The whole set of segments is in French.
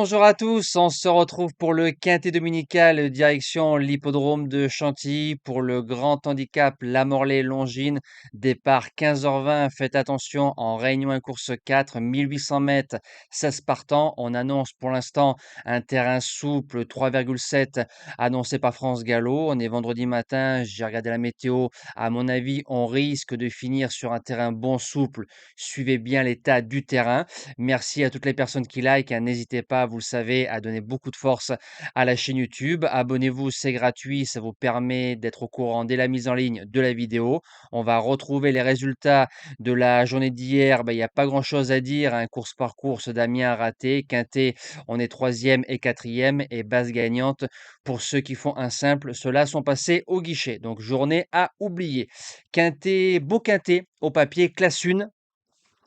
Bonjour à tous, on se retrouve pour le quintet dominical direction l'hippodrome de Chantilly pour le grand handicap La Morlaix-Longines. Départ 15h20, faites attention en réunion 1 course 4, 1800 mètres, 16 partants. On annonce pour l'instant un terrain souple 3,7 annoncé par France Gallo. On est vendredi matin, j'ai regardé la météo. À mon avis, on risque de finir sur un terrain bon souple. Suivez bien l'état du terrain. Merci à toutes les personnes qui like, hein. N'hésitez pas, vous le savez, à donner beaucoup de force à la chaîne YouTube. Abonnez-vous, c'est gratuit, ça vous permet d'être au courant dès la mise en ligne de la vidéo. On va retrouver les résultats de la journée d'hier. Il n'y a pas grand-chose à dire, hein. Course par course, Damien a raté. Quintet, on est troisième et quatrième et base gagnante. Pour ceux qui font un simple, ceux-là sont passés au guichet. Donc journée à oublier. Quintet, beau quintet au papier, classe 1.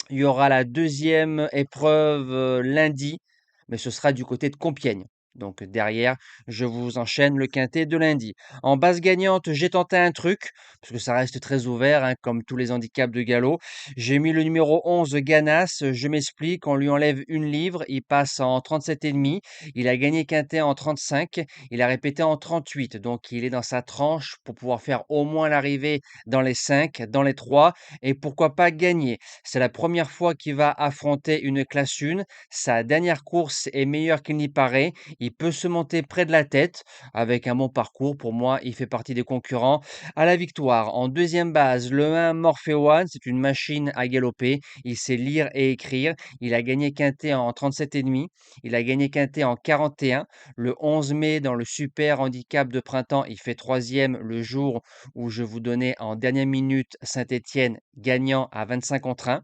Il y aura la deuxième épreuve, lundi, mais ce sera du côté de Compiègne. Donc derrière, je vous enchaîne le quintet de lundi. En base gagnante, j'ai tenté un truc, parce que ça reste très ouvert, hein, comme tous les handicaps de galop. J'ai mis le numéro 11 Ganas, je m'explique, on lui enlève une livre, il passe en 37,5. Il a gagné quintet en 35, il a répété en 38, donc il est dans sa tranche pour pouvoir faire au moins l'arrivée dans les 5, dans les 3, et pourquoi pas gagner. C'est la première fois qu'il va affronter une classe 1. Sa dernière course est meilleure qu'il n'y paraît. Il peut se monter près de la tête avec un bon parcours. Pour moi, il fait partie des concurrents à la victoire. En deuxième base, le 1 Morphewan, c'est une machine à galoper. Il sait lire et écrire. Il a gagné quintet en 37,5. Il a gagné quintet en 41. Le 11 mai, dans le super handicap de printemps, il fait troisième le jour où je vous donnais en dernière minute Saint-Étienne gagnant à 25 contre 1.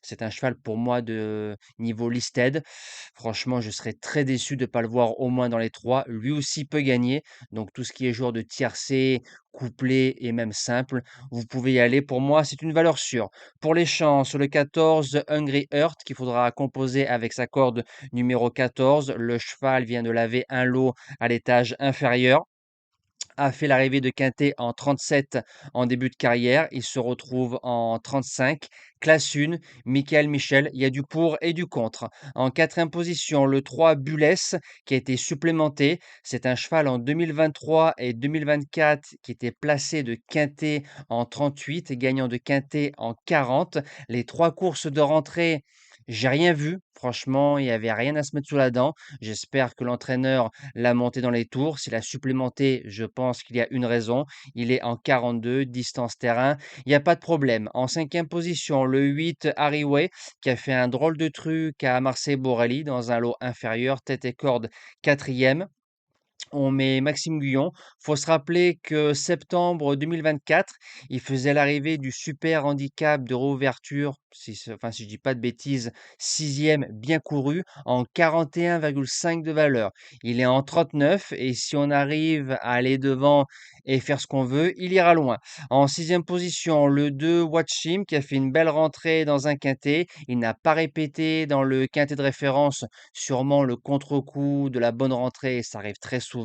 C'est un cheval pour moi de niveau listed. Franchement, je serais très déçu de ne pas le voir au moins dans les 3. Lui aussi peut gagner. Donc tout ce qui est joueur de tiercé, couplet et même simple, vous pouvez y aller. Pour moi, c'est une valeur sûre. Pour les chances, le 14 Hungry Heart qu'il faudra composer avec sa corde numéro 14. Le cheval vient de laver un lot à l'étage inférieur, a fait l'arrivée de Quintet en 37 en début de carrière. Il se retrouve en 35. Classe 1, Michael Michel. Il y a du pour et du contre. En quatrième position, le 3 Bulès qui a été supplémenté. C'est un cheval en 2023 et 2024 qui était placé de Quintet en 38 et gagnant de Quintet en 40. Les 3 courses de rentrée, j'ai rien vu. Franchement, il n'y avait rien à se mettre sous la dent. J'espère que l'entraîneur l'a monté dans les tours. S'il a supplémenté, je pense qu'il y a une raison. Il est en 42, distance terrain. Il n'y a pas de problème. En cinquième position, le 8 Harryway, qui a fait un drôle de truc à Marseille-Borelli dans un lot inférieur, tête et corde quatrième. On met Maxime Guyon. Faut se rappeler que septembre 2024, il faisait l'arrivée du super handicap de réouverture, si je dis pas de bêtises, sixième bien couru, en 41,5 de valeur. Il est en 39 et si on arrive à aller devant et faire ce qu'on veut, il ira loin. En sixième position, le 2 Watchim qui a fait une belle rentrée dans un quintet. Il n'a pas répété dans le quintet de référence, sûrement le contre-coup de la bonne rentrée, ça arrive très souvent.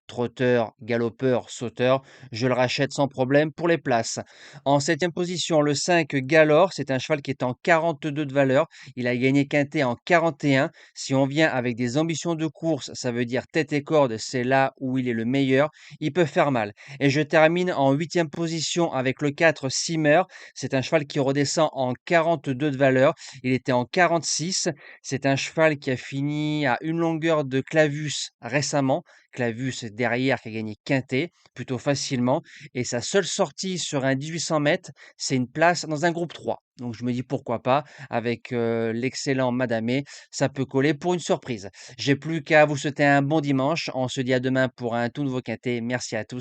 Trotteur, galopeur, sauteur, je le rachète sans problème pour les places. En septième position, le 5 Galore, c'est un cheval qui est en 42 de valeur. Il a gagné quintet en 41. Si on vient avec des ambitions de course, ça veut dire tête et corde, c'est là où il est le meilleur. Il peut faire mal. Et je termine en huitième position avec le 4 Simmer. C'est un cheval qui redescend en 42 de valeur. Il était en 46. C'est un cheval qui a fini à une longueur de Clavus récemment. Clavus derrière qui a gagné quintet plutôt facilement. Et sa seule sortie sur un 1800 mètres, c'est une place dans un groupe 3. Donc je me dis pourquoi pas, avec l'excellent Madamé, ça peut coller pour une surprise. J'ai plus qu'à vous souhaiter un bon dimanche. On se dit à demain pour un tout nouveau quintet. Merci à tous.